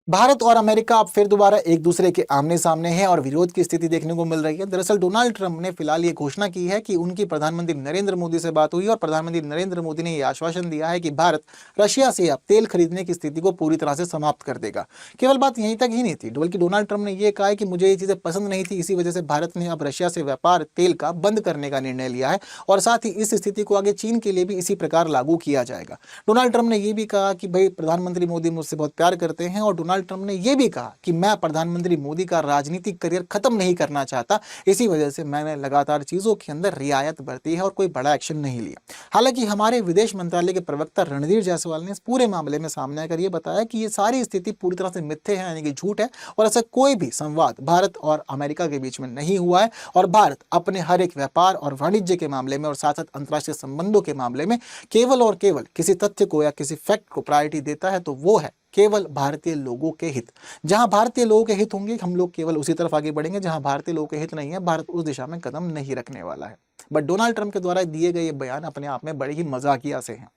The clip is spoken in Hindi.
भारत और अमेरिका अब फिर दोबारा एक दूसरे के आमने सामने हैं और विरोध की स्थिति देखने को मिल रही है। दरअसल डोनाल्ड ट्रंप ने फिलहाल ये घोषणा की है कि उनकी प्रधानमंत्री नरेंद्र मोदी से बात हुई और प्रधानमंत्री नरेंद्र मोदी ने यह आश्वासन दिया है कि भारत रशिया से अब तेल खरीदने की स्थिति को पूरी तरह से समाप्त कर देगा। केवल बात यहीं तक ही नहीं थी, बल्कि डोनाल्ड ट्रंप ने यह कहा है कि मुझे ये चीजें पसंद नहीं थी, इसी वजह से भारत ने अब रशिया से व्यापार तेल का बंद करने का निर्णय लिया है और साथ ही इस स्थिति को आगे चीन के लिए भी इसी प्रकार लागू किया जाएगा। डोनाल्ड ट्रंप ने यह भी कहा कि भाई प्रधानमंत्री मोदी मुझसे बहुत प्यार करते हैं और डोनाल्ड ट्रंप ने यह भी कहा कि मैं प्रधानमंत्री मोदी का राजनीतिक करियर खत्म नहीं करना चाहता, इसी वजह से मैंने लगातार चीजों के अंदर रियायत बरती है और कोई बड़ा एक्शन नहीं लिया। हालांकि हमारे विदेश मंत्रालय के प्रवक्ता रणधीर जायसवाल ने इस पूरे मामले में सामने आकर यह बताया कि ये सारी स्थिति पूरी तरह से मिथ्या है, यानी कि झूठ है और ऐसा कोई भी संवाद भारत और अमेरिका के बीच में नहीं हुआ है और भारत अपने हर एक व्यापार और वाणिज्य के मामले में और साथ साथ अंतर्राष्ट्रीय संबंधों के मामले में केवल और केवल किसी तथ्य को या किसी फैक्ट को प्रायोरिटी देता है, तो वो है केवल भारतीय लोगों के हित। जहां भारतीय लोगों के हित होंगे हम लोग केवल उसी तरफ आगे बढ़ेंगे, जहां भारतीय लोगों के हित नहीं है भारत उस दिशा में कदम नहीं रखने वाला है। बट डोनाल्ड ट्रंप के द्वारा दिए गए ये बयान अपने आप में बड़े ही मजाकिया से हैं।